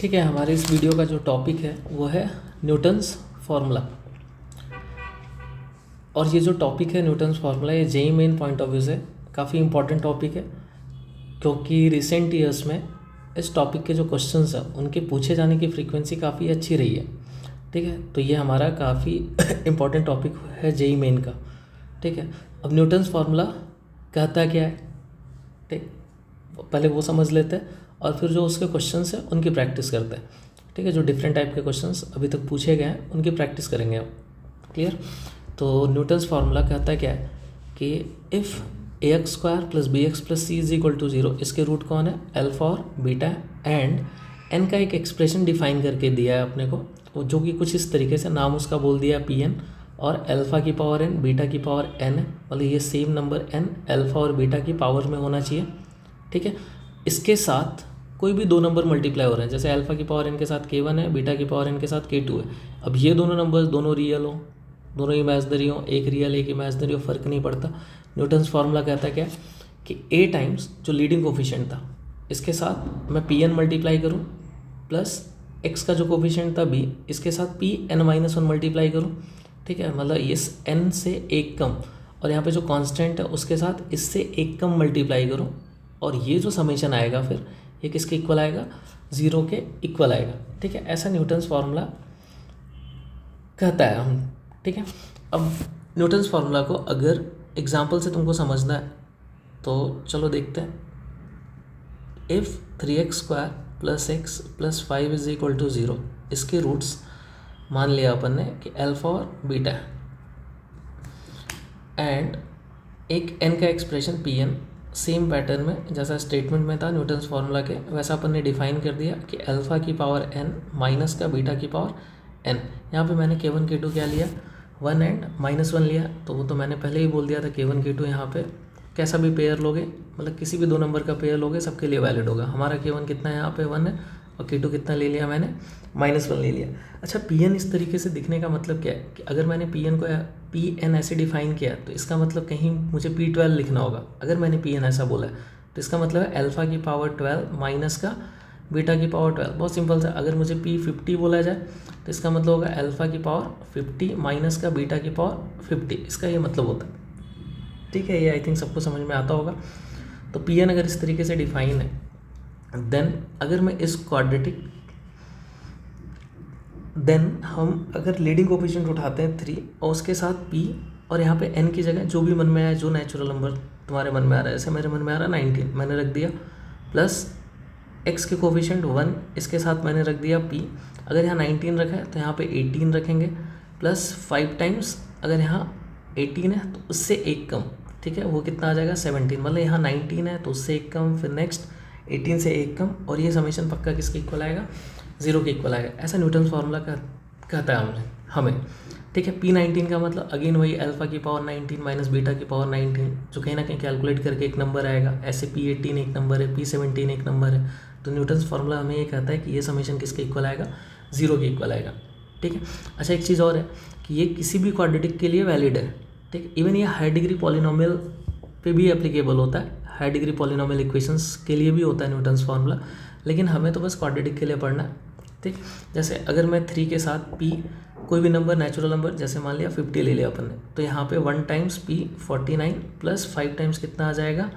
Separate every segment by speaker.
Speaker 1: ठीक है, हमारे इस वीडियो का जो टॉपिक है वो है न्यूटन्स फार्मूला। और ये जो टॉपिक है न्यूटन्स फार्मूला, ये JEE main point of view से काफ़ी इंपॉर्टेंट टॉपिक है, क्योंकि रिसेंट ईयर्स में इस टॉपिक के जो क्वेश्चंस हैं उनके पूछे जाने की फ्रीक्वेंसी काफ़ी अच्छी रही है। ठीक है, तो ये हमारा काफ़ी इम्पॉर्टेंट टॉपिक है जेईई मेन का। ठीक है, अब न्यूटन्स फार्मूला कहता क्या है, ठीक, पहले वो समझ लेते हैं और फिर जो उसके क्वेश्चंस हैं उनकी प्रैक्टिस करते हैं। ठीक है, जो डिफरेंट टाइप के क्वेश्चंस अभी तक पूछे गए हैं उनकी प्रैक्टिस करेंगे अब। क्लियर? तो न्यूटन्स फार्मूला कहता क्या है कि इफ़ ax² + bx + c = 0, इसके रूट कौन है, अल्फा और बीटा, एंड एन का एक एक्सप्रेशन डिफाइन करके दिया है अपने को, जो कि कुछ इस तरीके से, नाम उसका बोल दिया pn, और अल्फ़ा की पावर n, बीटा की पावर n है, मतलब ये सेम नंबर n अल्फ़ा और बीटा की पावर में होना चाहिए। ठीक है, इसके साथ कोई भी दो नंबर मल्टीप्लाई हो रहे हैं, जैसे अल्फ़ा की पावर n के साथ k1 है, बीटा की पावर n के साथ k2 है। अब ये दोनों नंबर्स दोनों रियल हो, दोनों इमेजनरी हो, एक रियल एक इमेजनरी हो, फ़र्क नहीं पड़ता। न्यूटन्स फार्मूला कहता है क्या कि a टाइम्स जो लीडिंग कोफिशिएंट था, इसके साथ मैं pn मल्टीप्लाई करूँ, प्लस x का जो कोफिशिएंट था b, इसके साथ pn-1 मल्टीप्लाई करूँ। ठीक है, मतलब इस n से एक कम, और यहाँ पे जो कांस्टेंट है उसके साथ इससे एक कम मल्टीप्लाई करूँ, और ये जो समेशन आएगा फिर ये किसके इक्वल आएगा, 0 के इक्वल आएगा। ठीक है, ऐसा न्यूटन्स फार्मूला कहता है हम। ठीक है, अब न्यूटन्स फार्मूला को अगर एग्जाम्पल से तुमको समझना है तो चलो देखते हैं। इफ़ 3x² + x + 5 = 0, इसके रूट्स मान लिया अपन ने कि अल्फ़ा और बीटा है, एंड एक n का एक्सप्रेशन pn, सेम पैटर्न में जैसा स्टेटमेंट में था न्यूटन्स फार्मूला के, वैसा अपन ने डिफाइन कर दिया कि अल्फ़ा की पावर n माइनस का बीटा की पावर n। यहाँ पे मैंने k1 k2 क्या लिया, 1 एंड -1 लिया, तो वो तो मैंने पहले ही बोल दिया था k1 k2 यहाँ पे कैसा भी पेयर लोगे, मतलब किसी भी दो नंबर का पेयर लोगे सबके लिए वैलिड होगा। हमारा k1 कितना है, यहाँ पे 1 है, और k2 कितना ले लिया मैंने, -1 ले लिया। अच्छा, pn इस तरीके से दिखने का मतलब क्या है कि अगर मैंने pn को pn ऐसे डिफाइन किया तो इसका मतलब कहीं मुझे p12 लिखना होगा। अगर मैंने pn ऐसा बोला है तो इसका मतलब है अल्फ़ा की पावर 12 माइनस का बीटा की पावर 12। बहुत सिंपल सा, अगर मुझे p50 बोला जाए तो इसका मतलब होगा अल्फ़ा की पावर 50 माइनस का बीटा की पावर 50, इसका ये मतलब होता है। ठीक है, ये आई थिंक सबको समझ में आता होगा। तो pn अगर इस तरीके से डिफाइन है, देन अगर मैं इस क्वाड्रेटिक, देन हम अगर लीडिंग कोफिशिएंट उठाते हैं 3 और उसके साथ p, और यहाँ पे n की जगह जो भी मन में आए, जो नेचुरल नंबर तुम्हारे मन में आ रहा है, जैसे मेरे मन में आ रहा है 19 मैंने रख दिया, प्लस x के कोफिशिएंट 1, इसके साथ मैंने रख दिया p। अगर यहाँ 19 रखा है तो यहाँ पे 18 रखेंगे, प्लस 5 टाइम्स अगर यहाँ 18 है तो उससे एक कम, ठीक है, वो कितना आ जाएगा 17, मतलब यहाँ 19 है तो उससे एक कम, फिर नेक्स्ट 18 से एक कम, और ये समेशन पक्का किसके इक्वल आएगा, 0 के इक्वल आएगा। ऐसा न्यूटन्स फार्मूला कहता है हमें। ठीक है, p19 का मतलब अगेन वही अल्फ़ा की पावर 19 माइनस बीटा की पावर 19, जो कहीं ना कहीं कैलकुलेट करके एक नंबर आएगा। ऐसे p18 एक नंबर है, p17 एक नंबर है, तो न्यूटन्स फार्मूला हमें ये कहता है कि ये समेशन किसके इक्वल आएगा, 0 के इक्वल आएगा। ठीक है, अच्छा एक चीज़ और है कि ये किसी भी क्वाड्रेटिक के लिए वैलिड है। ठीक, इवन ये हाई डिग्री पॉलिनोमियल पे भी एप्लीकेबल होता है, हाई डिग्री पॉलिनोमियल इक्वेशंस के लिए भी होता है न्यूटन्स फार्मूला, लेकिन हमें तो बस क्वाड्रेटिक के लिए पढ़ना है। ठीक, जैसे अगर मैं 3 के साथ p कोई भी नंबर नेचुरल नंबर, जैसे मान लिया 50 ले लिया अपन ने, तो यहाँ पे 1 टाइम्स p 49 प्लस 5 टाइम्स कितना आ जाएगा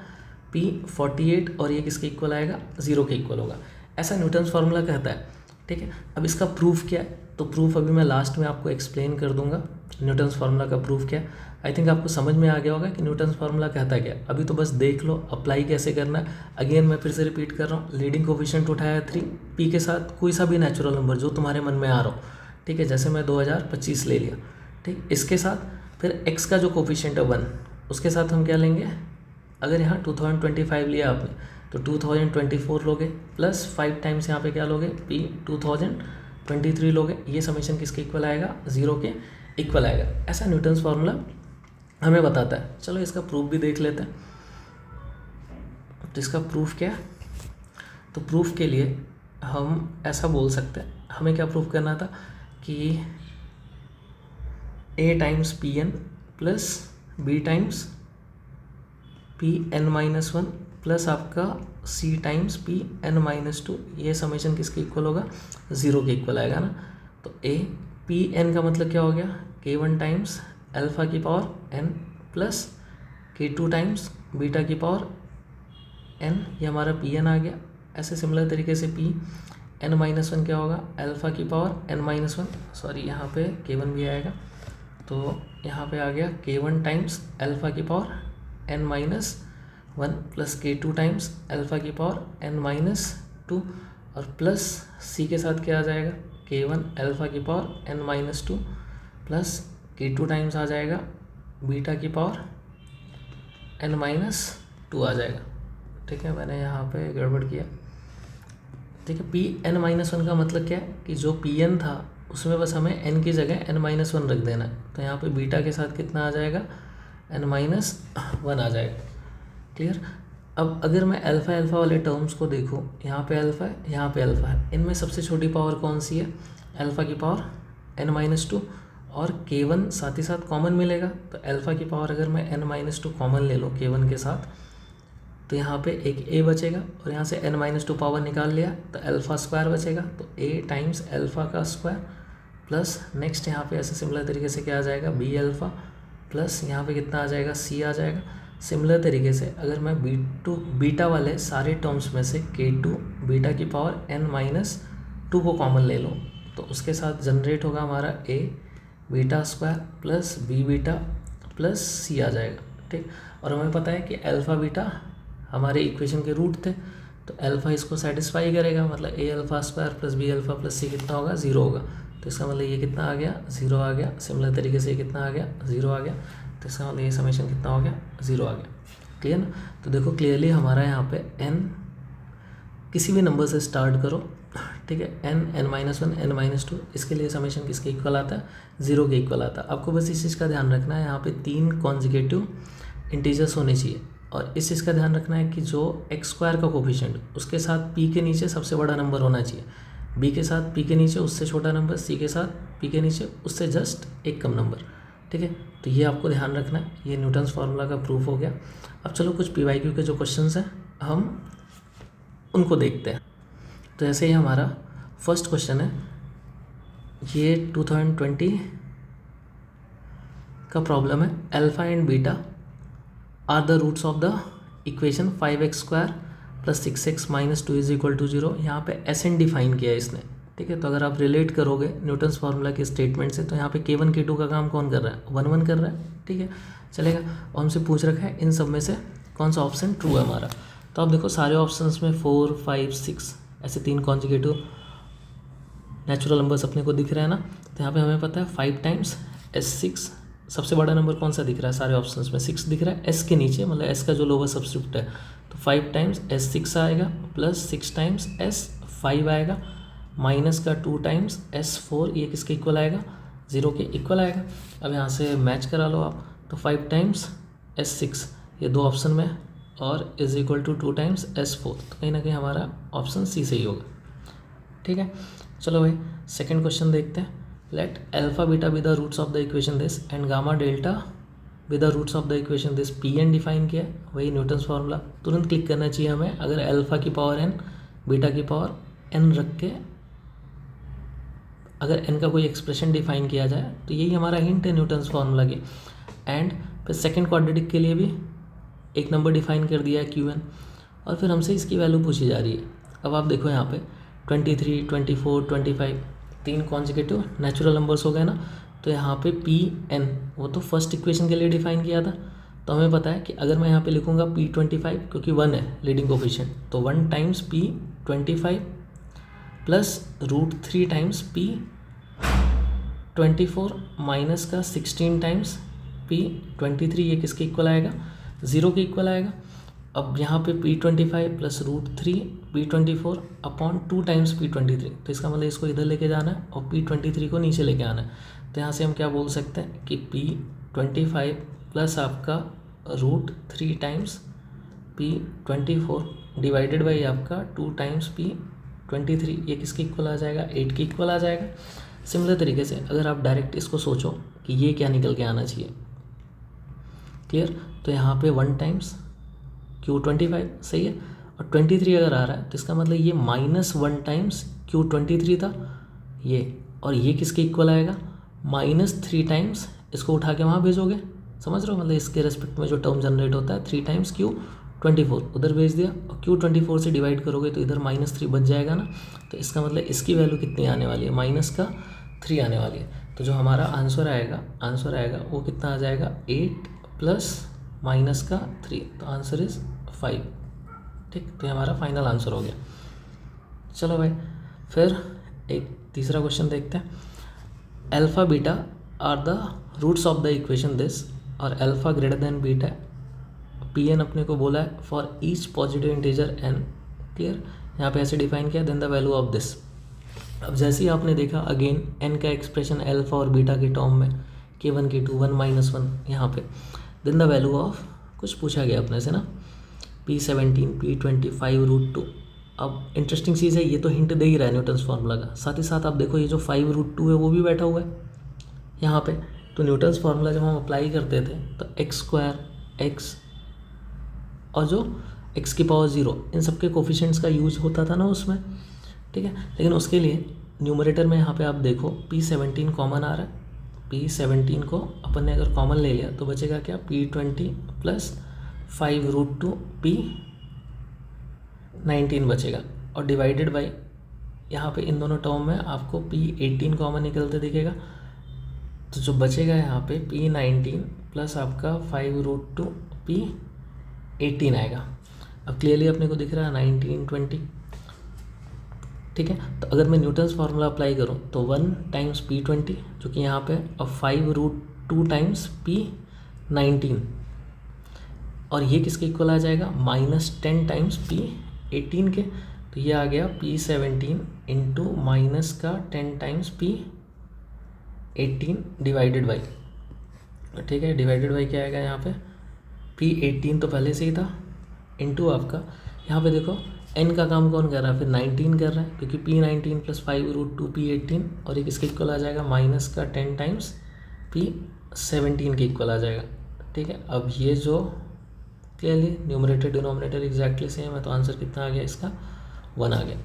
Speaker 1: p 48, और ये किसके इक्वल आएगा, 0 के इक्वल होगा। ऐसा न्यूटन्स फार्मूला कहता है। ठीक है, अब इसका प्रूफ क्या है, तो प्रूफ अभी मैं लास्ट में आपको एक्सप्लेन कर दूंगा न्यूटन्स फार्मूला का प्रूफ क्या है। आई थिंक आपको समझ में आ गया होगा कि न्यूटन्स फार्मूला कहता है क्या। अभी तो बस देख लो अप्लाई कैसे करना है। अगेन मैं फिर से रिपीट कर रहा हूँ, लीडिंग कोफिशिएंट उठाया 3, p के साथ कोई सा भी नेचुरल नंबर जो तुम्हारे मन में आ रहा हो। ठीक है, जैसे मैं 2025 ले लिया। ठीक, इसके साथ फिर x का जो कोफिशिएंट है 1, उसके साथ हम क्या लेंगे, अगर यहाँ 2025 लिया आपने तो 2024 लोगे, प्लस 5 टाइम्स यहाँ पे क्या लोगे, p 2023 लोगे, ये समेशन किसके इक्वल आएगा, 0 के इक्वल आएगा। ऐसा न्यूटन्स फार्मूला हमें बताता है। चलो इसका प्रूफ भी देख लेते हैं। तो इसका प्रूफ क्या है, तो प्रूफ के लिए हम ऐसा बोल सकते हैं, हमें क्या प्रूफ करना था कि a times pn plus b times pn-1 plus आपका c times p n minus two, ये समेशन किसके इक्वल होगा, 0 के इक्वल आएगा ना। तो ए पी एन का मतलब क्या हो गया, K1 टाइम्स अल्फ़ा की power n plus K2 times beta की पावर एन, ये हमारा पी एन आ गया। ऐसे सिमिलर तरीके से पी एन माइनस वन क्या होगा, अल्फ़ा की power n minus one, sorry यहाँ पे K1 भी आएगा, तो यहाँ पे आ गया K1 टाइम्स अल्फ़ा की power n minus one plus K2 times alpha की पावर एन माइनस टू, और प्लस सी के साथ क्या आ जाएगा, K1 अल्फ़ा की power n minus two plus K2 times आ जाएगा बीटा की पावर एन माइनस टू आ जाएगा। ठीक है, मैंने यहाँ पे गड़बड़ किया। ठीक है, पी एन माइनस वन का मतलब क्या है कि जो पी एन था उसमें बस हमें एन की जगह एन माइनस वन रख देना है, तो यहाँ पे बीटा के साथ कितना आ जाएगा, एन माइनस वन आ जाएगा। क्लियर। अब अगर मैं अल्फ़ा अल्फ़ा वाले टर्म्स को देखूँ, यहाँ पे अल्फ़ा है, यहाँ पे अल्फ़ा है, इनमें सबसे छोटी पावर कौन सी है, अल्फ़ा की पावर एन माइनस टू, और K1 साथ ही साथ कॉमन मिलेगा, तो अल्फ़ा की पावर अगर मैं एन माइनस टू कॉमन ले लूँ K1 के साथ, तो यहाँ पे एक a बचेगा, और यहाँ से एन माइनस टू पावर निकाल लिया तो अल्फ़ा स्क्वायर बचेगा, तो a टाइम्स अल्फ़ा का स्क्वायर प्लस नेक्स्ट यहाँ पे ऐसे सिमिलर तरीके से क्या आ जाएगा, बी अल्फ़ा प्लस यहाँ पे कितना आ जाएगा, c आ जाएगा। सिमिलर तरीके से अगर मैं बीटा वाले सारे टर्म्स में से K2 बीटा की पावर n माइनस टू को कॉमन ले लूँ, तो उसके साथ जनरेट होगा हमारा a beta square plus b beta plus c आ जाएगा। ठीक, और हमें पता है कि अल्फ़ा बीटा हमारे इक्वेशन के रूट थे, तो अल्फ़ा इसको सेटिस्फाई करेगा, मतलब a alpha square plus b alpha plus c कितना होगा, 0 होगा, तो इसका मतलब ये कितना आ गया, 0 आ गया। सिमिलर तरीके से ये कितना आ गया, 0 आ गया, तो इसका मतलब ये समेशन कितना हो गया, 0 आ गया। क्लियर ना। तो देखो क्लियरली हमारा यहाँ पे n किसी भी नंबर से स्टार्ट करो, ठीक है, n minus one n minus to, इसके लिए समेशन किसके इक्वल आता है, 0 के इक्वल आता है। आपको बस इस चीज़ का ध्यान रखना है, यहाँ पे 3 कॉन्जिक्यूटिव इंटीजर्स होने चाहिए, और इस चीज़ का ध्यान रखना है कि जो एक्स स्क्वायर का कोफिशिएंट उसके साथ p के नीचे सबसे बड़ा नंबर होना चाहिए, b के साथ p के नीचे उससे छोटा नंबर, c के साथ p के नीचे उससे जस्ट एक कम नंबर। ठीक है, तो ये आपको ध्यान रखना है। ये न्यूटन्स फार्मूला का प्रूफ हो गया। अब चलो कुछ PYQ के जो क्वेश्चंस हैं हम उनको देखते हैं। तो ऐसे ही हमारा फर्स्ट क्वेश्चन है, ये 2020 का प्रॉब्लम है, alpha and beta are the roots of the equation 5x square plus 6x minus two is equal to 0। यहाँ पे एस एन डिफाइन किया है इसने। ठीक है, तो अगर आप रिलेट करोगे न्यूटन्स फार्मूला के स्टेटमेंट से, तो यहाँ पे K1 K2 का काम कौन कर रहा है, 1 1 कर रहा है। ठीक है, चलेगा। और हमसे पूछ रखा है इन सब में से कौन सा ऑप्शन ट्रू है हमारा। तो आप देखो सारे ऑप्शंस में 4 5 6 ऐसे 3 कॉन्जिक्यूटिव नेचुरल नंबर्स अपने को दिख रहे हैं ना। तो यहाँ पे हमें पता है 5 टाइम्स S6, सबसे बड़ा नंबर कौन सा दिख रहा है सारे ऑप्शंस में, 6 दिख रहा है S के नीचे, मतलब S का जो लोअर सब्स्टिट्यूट है। तो 5 टाइम्स S6 आएगा प्लस 6 टाइम्स S5 आएगा माइनस का 2 टाइम्स S4, ये किसके इक्वल आएगा, 0 के इक्वल आएगा। अब यहाँ से मैच करा लो आप, तो 5 टाइम्स S6 ये 2 ऑप्शन में, और is equal to 2 times S4, तो कहीं ना कहीं हमारा ऑप्शन सी सही होगा। ठीक है, चलो भाई सेकंड क्वेश्चन देखते हैं। Let alpha beta be the roots of the equation this and gamma delta be the roots of the equation this. P n define किया है, वही न्यूटन्स फार्मूला तुरंत क्लिक करना चाहिए हमें। अगर अल्फा की पावर n बीटा की पावर n रख के अगर n का कोई एक्सप्रेशन डिफाइन किया जाए, तो यही हमारा हिंट है न्यूटन्स फार्मूला की। एंड फिर सेकेंड क्वाड्रेटिक के लिए भी एक नंबर डिफाइन कर दिया है Qn, और फिर हमसे इसकी वैल्यू पूछी जा रही है। अब आप देखो यहाँ पे 23 24 25 3 कॉन्जिक्यूटिव नेचुरल नंबर्स हो गए ना। तो यहाँ पे Pn वो तो फर्स्ट इक्वेशन के लिए डिफाइन किया था, तो हमें पता है कि अगर मैं यहाँ पे लिखूँगा P25 क्योंकि 1 है लीडिंग कोफिशिएंट, तो 1 times P25 plus √3 times P24 minus का 16 टाइम्स P23, ये किसके इक्वल आएगा, 0 के इक्वल आएगा। अब यहाँ पे P25 plus √3 P24 upon 2 times P23, तो इसका मतलब इसको इधर लेके जाना है और P23 को नीचे लेके आना है। तो यहाँ से हम क्या बोल सकते हैं कि P25 प्लस आपका √3 टाइम्स P24 डिवाइडेड बाई आपका 2 टाइम्स P23, ये किसके इक्वल आ जाएगा, 8 के इक्वल आ जाएगा। सिमिलर तरीके से अगर आप डायरेक्ट इसको सोचो कि ये क्या निकल के आना चाहिए, क्लियर। तो यहाँ पे 1 टाइम्स Q25 सही है। और 23 अगर आ रहा है तो इसका मतलब ये -1 टाइम्स Q23 था ये, और ये किसके इक्वल आएगा, -3 टाइम्स, इसको उठा के वहाँ भेजोगे, समझ रहे हो, मतलब इसके रेस्पेक्ट में जो टर्म जनरेट होता है 3 टाइम्स Q24 उधर भेज दिया, और Q24 से डिवाइड करोगे तो इधर -3 बच जाएगा ना। तो इसका मतलब इसकी वैल्यू कितनी आने वाली है, -3 आने वाली है। तो जो हमारा आंसर आएगा वो कितना आ जाएगा, 8 प्लस -3, तो आंसर इज़ 5। ठीक, तो ये हमारा फाइनल आंसर हो गया। चलो भाई, फिर एक तीसरा क्वेश्चन देखते हैं। Alpha beta are the roots of the equation this, और alpha greater than beta, P N अपने को बोला है for each positive integer n, clear, यहाँ पे ऐसे डिफाइन किया, then the value of this. अब जैसे ही आपने देखा अगेन एन का एक्सप्रेशन अल्फ़ा और बीटा के टर्म में, K1 K2 1 -1 यहाँ पे, देन द वैल्यू ऑफ कुछ पूछा गया अपने से ना, P17 P25 √2। अब इंटरेस्टिंग चीज़ है, ये तो हिंट दे ही रहा है न्यूटन्स फार्मूला का, साथ ही साथ आप देखो ये जो 5√2 है वो भी बैठा हुआ है यहाँ पे। तो न्यूटन्स फार्मूला जब हम अप्लाई करते थे तो x² x और जो x⁻0 इन सब के कोफिशिएंट्स का यूज होता था ना उसमें, ठीक है। लेकिन उसके लिए न्यूमरेटर में यहाँ पे आप देखो P17 कॉमन आ रहा है, P17 को अपन ने अगर कॉमन ले लिया तो बचेगा क्या, P20 प्लस 5√2 P19 बचेगा, और डिवाइडेड बाई यहाँ पे इन दोनों टर्म में आपको P18 कॉमन निकलते दिखेगा। तो जो बचेगा यहाँ पे P19 प्लस आपका 5√2 P18 आएगा। अब क्लियरली अपने को दिख रहा है 19 20, ठीक है। तो अगर मैं न्यूटन्स फार्मूला अप्लाई करूँ तो 1 टाइम्स P20 जो कि यहाँ पे, और 5√2 टाइम्स P19, और ये किसके इक्वल आ जाएगा, -10 टाइम्स P18 के। तो ये आ गया P17 into -10 times P18 divided by, ठीक है, डिवाइडेड बाई क्या आएगा यहाँ पे, P18 तो पहले से ही था, इंटू आपका यहाँ पे देखो n का काम कौन कर रहा है, फिर 19 कर रहा है, क्योंकि P19 प्लस 5√2 P18, और ये किसके इक्वल आ जाएगा, -10 टाइम्स P17 के इक्वल आ जाएगा, ठीक है। अब ये जो clearly numerator denominator exactly same है, तो आंसर कितना आ गया इसका, 1 आ गया,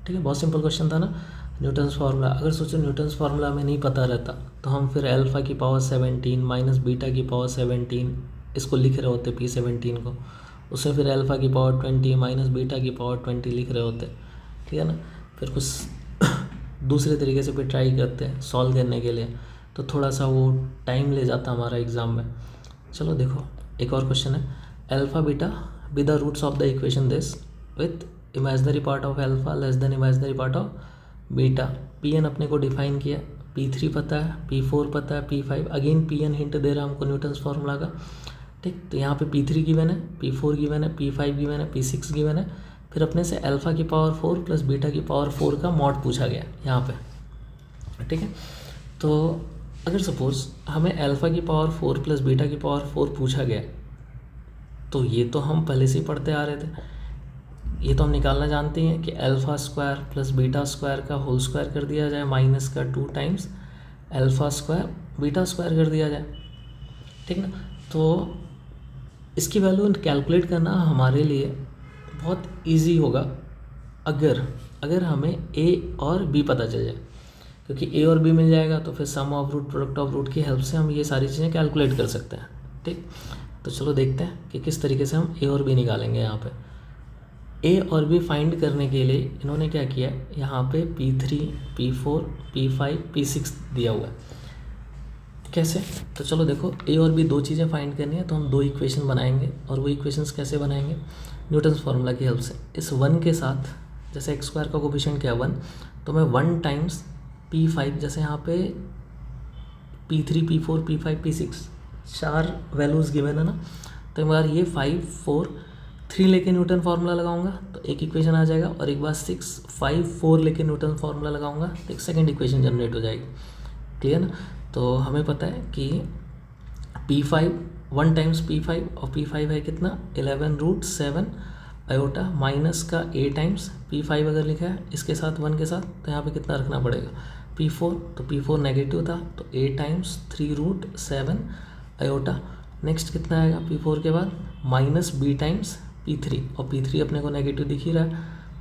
Speaker 1: ठीक है। बहुत सिंपल क्वेश्चन था ना। न्यूटन्स फार्मूला, अगर सोचो न्यूटन्स फार्मूला हमें नहीं पता रहता तो हम फिर अल्फ़ा की पावर 17 माइनस बीटा की पावर 17 इसको लिख रहे होते P17 को, उससे फिर अल्फ़ा की पावर 20 माइनस बीटा की पावर 20 लिख रहे होते, ठीक है ना। फिर कुछ दूसरे तरीके से भी ट्राई करते हैं सॉल्व करने के लिए, तो थोड़ा सा वो टाइम ले जाता हमारा एग्ज़ाम में। चलो देखो एक और क्वेश्चन है, alpha beta be the roots of the equation this with imaginary part of alpha less than imaginary part of beta. Pn अपने को डिफाइन किया, P3 पता है, P4 पता है, P5, अगेन Pn हिंट दे रहा है हमको न्यूटन्स फार्मूला का, ठीक। तो यहाँ पे P3 गिवन है, P4 गिवन है, P5 गिवन है, P6 गिवन है, फिर अपने से अल्फ़ा की पावर 4 प्लस बीटा की पावर 4 का मॉड पूछा गया यहाँ पे, ठीक है। तो अगर सपोज हमें अल्फ़ा की पावर 4 प्लस बीटा की पावर 4 पूछा गया, तो ये तो हम पहले से ही पढ़ते आ रहे थे, ये तो हम निकालना जानते हैं कि alpha square plus beta square का होल स्क्वायर कर दिया जाए माइनस का 2 times alpha square beta square कर दिया जाए, ठीक ना। तो इसकी वैल्यू कैलकुलेट करना हमारे लिए बहुत इजी होगा अगर हमें ए और बी पता चल जाए, क्योंकि ए और बी मिल जाएगा तो फिर sum of root product of root की हेल्प से हम ये सारी चीज़ें कैलकुलेट कर सकते हैं, ठीक। तो चलो देखते हैं कि किस तरीके से हम ए और बी निकालेंगे। यहाँ पे ए और बी फाइंड करने के लिए इन्होंने क्या किया, यहाँ पे P3 P4 P5 P6 दिया हुआ है, कैसे, तो चलो देखो ए और बी दो चीज़ें फाइंड करनी है, तो हम दो इक्वेशन बनाएंगे, और वो इक्वेशंस कैसे बनाएंगे, न्यूटन्स फार्मूला की हेल्प से। इस 1 के साथ जैसे x स्क्वायर का कोफिशिएंट क्या है 1, तो मैं 1 टाइम्स P5, जैसे यहाँ पे P3 P4 P5 P6 चार वैल्यूज़ गिवन है ना, तो एक बार ये 5 4 3 लेके न्यूटन फार्मूला लगाऊंगा तो एक इक्वेशन आ जाएगा, और एक बार 6 5 4 लेके न्यूटन फार्मूला लगाऊंगा तो एक सेकंड इक्वेशन जनरेट हो जाएगी, क्लियर ना। तो हमें पता है कि P5 1 टाइम्स P5, और P5 है कितना 11√7 आयोटा माइनस का a टाइम्स P5 अगर लिखा है इसके साथ 1 के साथ, तो यहाँ पे कितना रखना पड़ेगा P4, तो P4 नेगेटिव था तो a टाइम्स 3√7 आयोटा, नेक्स्ट कितना आएगा P4 के बाद माइनस बी टाइम्स P3, और P3 अपने को नेगेटिव दिख ही रहा है,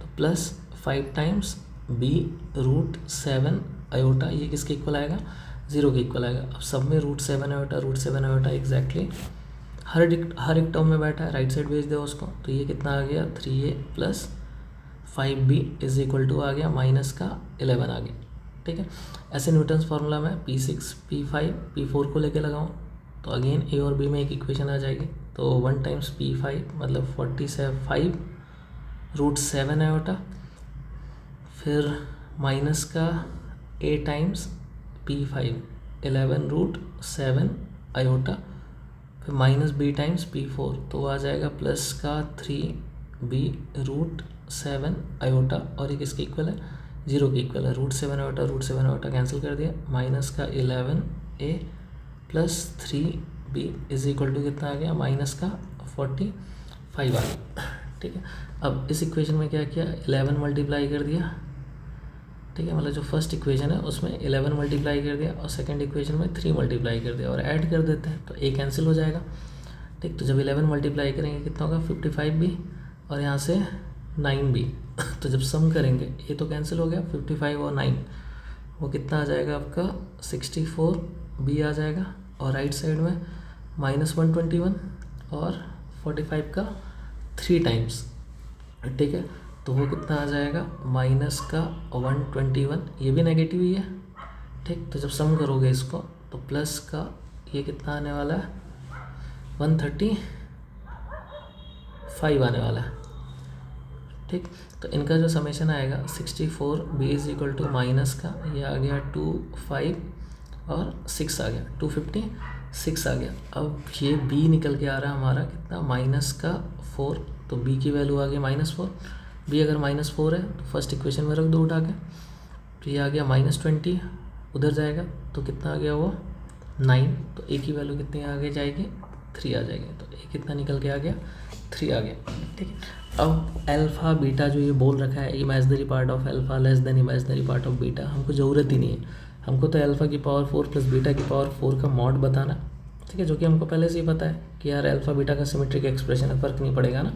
Speaker 1: तो plus 5 times B root 7 iota, ये किसके इक्वल आएगा, 0 के इक्वल आएगा। अब सब में रूट 7 आयोटा एग्जैक्टली हर एक टर्म में बैठा है, राइट साइड भेज दो उसको, तो ये कितना आ गया 3A plus 5B is equal to आ गया माइनस का 11 आ गया। ठीक है, ऐसे न्यूटन्स फार्मूला में P6 P5 P4 को लेके लगाऊँ तो अगेन A और B में एक इक्वेशन आ जाएगी, तो 1 टाइम्स P5 मतलब 45 रूट 7 आयोटा, फिर माइनस का A times P5 11 root 7 iota, फिर माइनस B टाइम्स P4, तो आ जाएगा प्लस का 3B रूट 7 आयोटा, और ये किसके इक्वल है, 0 के इक्वल है। रूट 7 आयोटा कैंसिल कर दिया, माइनस का 11A plus 3B is equal to कितना आ गया, माइनस का 45 आ गया। ठीक है, अब इस इक्वेशन में क्या किया, 11 मल्टीप्लाई कर दिया। ठीक है, मतलब जो फर्स्ट इक्वेशन है उसमें 11 मल्टीप्लाई कर दिया और सेकंड इक्वेशन में 3 मल्टीप्लाई कर दिया और ऐड कर देते हैं तो A कैंसिल हो जाएगा। ठीक, तो जब 11 मल्टीप्लाई करेंगे कितना होगा 55B और यहाँ से 9B तो जब सम करेंगे ये तो कैंसिल हो गया, 55 और 9 वो कितना आ जाएगा आपका 64B आ जाएगा, और राइट साइड में -121 और 45 का 3 टाइम्स। ठीक है, तो वो कितना आ जाएगा माइनस का 121, ये भी नेगेटिव ही है। ठीक, तो जब सम करोगे इसको तो प्लस का ये कितना आने वाला है 135 आने वाला है। ठीक, तो इनका जो समेशन आएगा 64B is equal to minus का ये आ गया 25 और 6 आ गया 256 आ गया। अब ये B निकल के आ रहा है हमारा कितना माइनस का 4, तो B की वैल्यू आ गई -4। B अगर -4 है तो फर्स्ट इक्वेशन में रख दो उठा के, तो ये आ गया -20, उधर जाएगा तो कितना आ गया वो 9, तो A की वैल्यू कितनी आगे जाएगी 3 आ जाएगी, तो A कितना निकल के आ गया 3 आ गया। ठीक है, अब अल्फ़ा बीटा जो ये बोल रखा है imaginary part of alpha less then imaginary part of beta, हमको ज़रूरत ही नहीं है, हमको तो अल्फ़ा की पावर 4 प्लस बीटा की पावर 4 का मॉड बताना। ठीक है, जो कि हमको पहले से ही पता है कि यार अल्फ़ा बीटा का सिमेट्रिक एक्सप्रेशन है, फ़र्क नहीं पड़ेगा ना।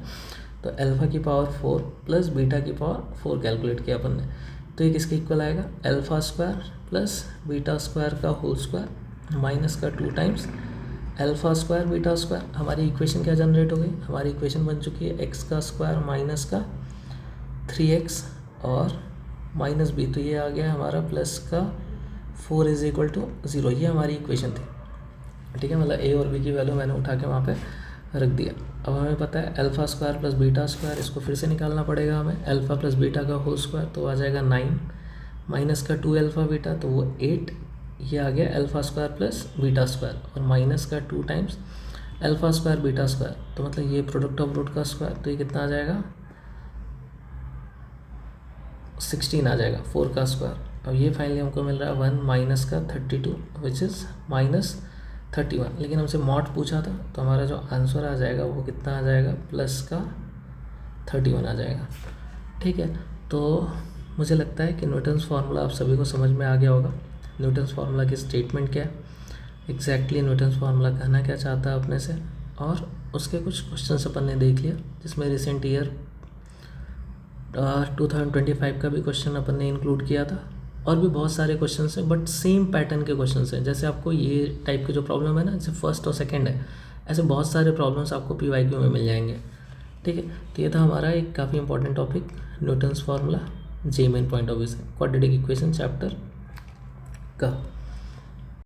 Speaker 1: तो अल्फ़ा की पावर 4 प्लस बीटा की पावर 4 कैलकुलेट किया अपन ने, तो ये किसके इक्वल आएगा alpha square plus beta square का होल स्क्वायर माइनस का 2 times alpha square beta square. हमारी इक्वेशन क्या जनरेट हो गई, हमारी इक्वेशन बन चुकी है x का स्क्वायर माइनस का 3x और माइनस b, तो ये आ गया हमारा प्लस का 4 इज इक्वल टू 0, ये हमारी इक्वेशन थी। ठीक है, मतलब a और b की वैल्यू मैंने उठा के वहाँ पे रख दिया। अब हमें पता है alpha square plus beta square, इसको फिर से निकालना पड़ेगा हमें, अल्फ़ा प्लस बीटा का होल स्क्वायर तो आ जाएगा 9 माइनस का 2 अल्फ़ा बीटा तो वो 8, ये आ गया alpha square plus beta square और माइनस का 2 times alpha square beta square, तो मतलब ये प्रोडक्ट ऑफ रूट का स्क्वायर, तो ये कितना आ जाएगा 16 आ जाएगा 4 का स्क्वायर। और ये फाइनली हमको मिल रहा है 1 माइनस का 32 विच इज़ -31, लेकिन हमसे मॉड पूछा था तो हमारा जो आंसर आ जाएगा वो कितना आ जाएगा प्लस का 31 आ जाएगा। ठीक है, तो मुझे लगता है कि न्यूटन्स फार्मूला आप सभी को समझ में आ गया होगा। न्यूटन्स फार्मूला की स्टेटमेंट क्या है, एग्जैक्टली न्यूटन्स फार्मूला कहना क्या चाहता है अपने से, और उसके कुछ क्वेश्चन अपन ने देख लिया, जिसमें रिसेंट ईयर 2025 का भी क्वेश्चन अपन ने इंक्लूड किया था, और भी बहुत सारे क्वेश्चन हैं बट सेम पैटर्न के क्वेश्चन हैं। जैसे आपको ये टाइप के जो प्रॉब्लम है ना, जैसे फर्स्ट और सेकंड है, ऐसे बहुत सारे प्रॉब्लम्स आपको PYQ में मिल जाएंगे। ठीक है, तो ये था हमारा एक काफ़ी important topic Newton's formula J main point of view से क्वाड्रेटिक इक्वेशन चैप्टर का।